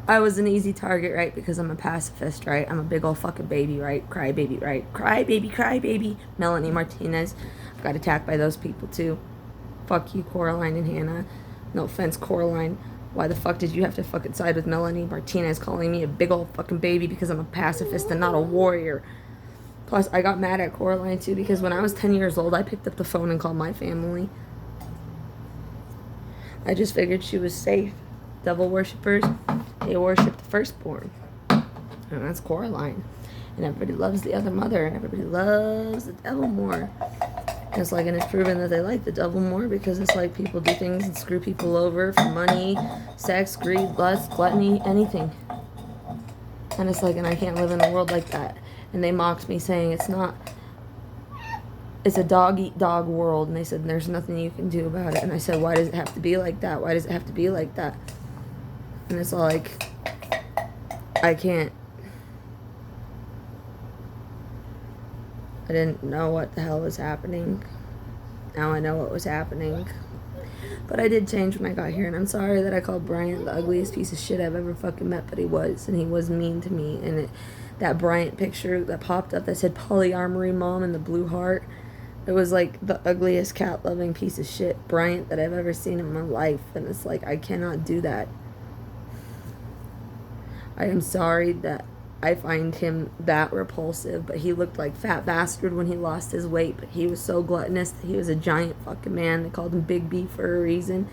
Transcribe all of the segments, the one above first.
I was an easy target, right? Because I'm a pacifist, right? I'm a big old fucking baby, right? Cry baby, right? Cry baby, cry baby. Melanie Martinez. I got attacked by those people too. Fuck you, Coraline and Hannah. No offense, Coraline. Why the fuck did you have to fucking side with Melanie Martinez calling me a big old fucking baby because I'm a pacifist and not a warrior? Plus, I got mad at Coraline too because when I was 10 years old, I picked up the phone and called my family. I just figured she was safe. Devil worshippers, they worship the firstborn. And that's Coraline. And everybody loves the other mother, and everybody loves the devil more. And it's like, and it's proven that they like the devil more because it's like people do things and screw people over for money, sex, greed, lust, gluttony, anything. And it's like, and I can't live in a world like that. And they mocked me saying it's a dog-eat-dog world. And they said, there's nothing you can do about it. And I said, why does it have to be like that? Why does it have to be like that? And it's like, I can't. I didn't know what the hell was happening. Now I know what was happening. But I did change when I got here, and I'm sorry that I called Bryant the ugliest piece of shit I've ever fucking met, but he was, and he was mean to me. And that Bryant picture that popped up that said Polyarmory Mom and the blue heart, it was like the ugliest cat-loving piece of shit Bryant that I've ever seen in my life. And it's like, I cannot do that. I am sorry that I find him that repulsive, but he looked like fat bastard when he lost his weight, but he was so gluttonous that he was a giant fucking man. They called him Big B for a reason.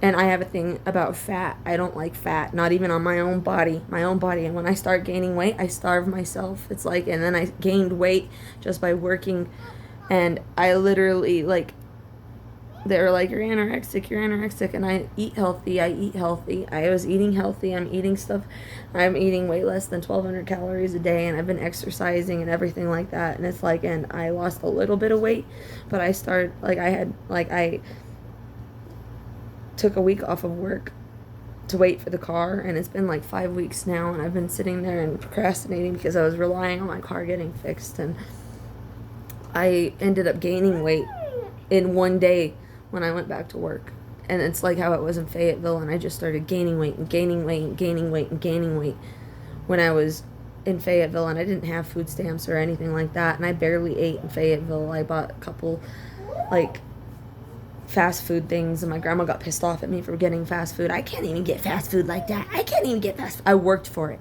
And I have a thing about fat. I don't like fat, not even on my own body. And when I start gaining weight, I starve myself. It's like, and then I gained weight just by working, and I literally, like, they were like, you're anorexic, and I eat healthy. I was eating healthy. I'm eating stuff. I'm eating way less than 1,200 calories a day, and I've been exercising and everything like that. And it's like, and I lost a little bit of weight, but I took a week off of work to wait for the car, and it's been like 5 weeks now, and I've been sitting there and procrastinating because I was relying on my car getting fixed, and I ended up gaining weight in one day when I went back to work. And it's like how it was in Fayetteville, and I just started gaining weight when I was in Fayetteville, and I didn't have food stamps or anything like that, and I barely ate in Fayetteville. I bought a couple, like, fast food things, and my grandma got pissed off at me for getting fast food. I can't even get fast food like that. I worked for it.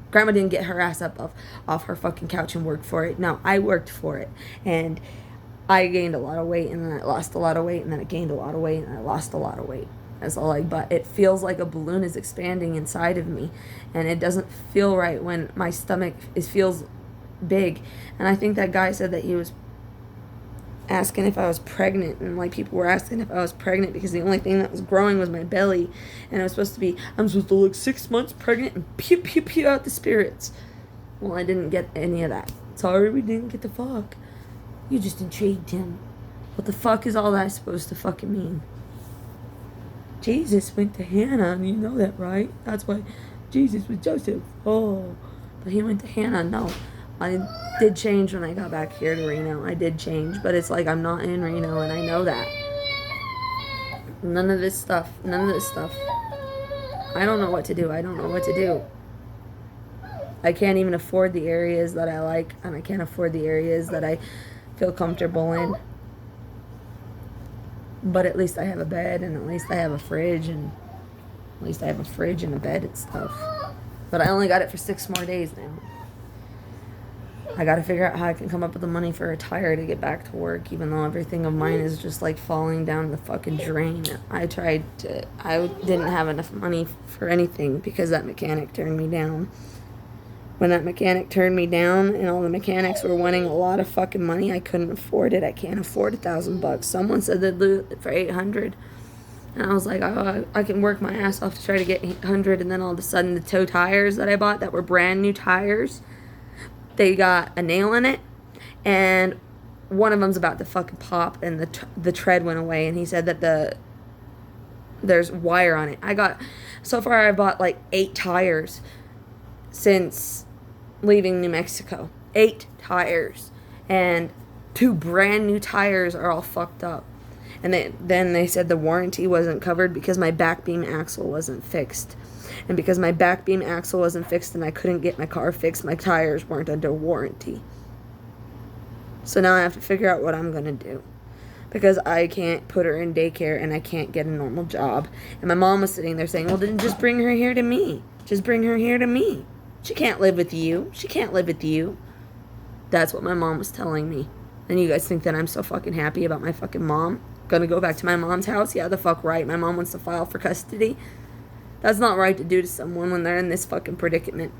Grandma didn't get her ass up off her fucking couch and work for it. No, I worked for it. And I gained a lot of weight, and then I lost a lot of weight, and then I gained a lot of weight, and I lost a lot of weight. That's all but it feels like a balloon is expanding inside of me, and it doesn't feel right when my stomach feels big. And I think that guy said that he was asking if I was pregnant, and like people were asking if I was pregnant because the only thing that was growing was my belly, and I'm supposed to look 6 months pregnant and pew out the spirits. Well, I didn't get any of that. Sorry, we didn't get the fuck. You just intrigued him. What the fuck is all that supposed to fucking mean? Jesus went to Hannah, and you know that, right? That's why Jesus was Joseph. Oh, but he went to Hannah. No, I did change when I got back here to Reno. I did change, but it's like I'm not in Reno, and I know that. None of this stuff. I don't know what to do. I can't even afford the areas that I like, and I can't afford the areas that I feel comfortable in. But at least I have a bed, and at least I have a fridge, and a bed and stuff. But I only got it for 6 more days now. I gotta figure out how I can come up with the money for a tire to get back to work, even though everything of mine is just like falling down the fucking drain. I didn't have enough money for anything because that mechanic turned me down. When that mechanic turned me down and all the mechanics were wanting a lot of fucking money, I couldn't afford it. I can't afford $1,000. Someone said they'd do it for $800. And I was like, oh, I can work my ass off to try to get $800. And then all of a sudden the toe tires that I bought that were brand new tires, they got a nail in it. And one of them's about to fucking pop, and the tread went away. And he said that there's wire on it. So far I bought like 8 tires since leaving New Mexico. 8 tires, and 2 brand new tires are all fucked up. And then they said the warranty wasn't covered because my back beam axle wasn't fixed. And because my back beam axle wasn't fixed and I couldn't get my car fixed, my tires weren't under warranty. So now I have to figure out what I'm going to do. Because I can't put her in daycare and I can't get a normal job. And my mom was sitting there saying, well, then just bring her here to me. Just bring her here to me. She can't live with you. She can't live with you. That's what my mom was telling me. And you guys think that I'm so fucking happy about my fucking mom? Gonna go back to my mom's house? Yeah, the fuck right. My mom wants to file for custody. That's not right to do to someone when they're in this fucking predicament.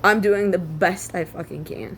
I'm doing the best I fucking can.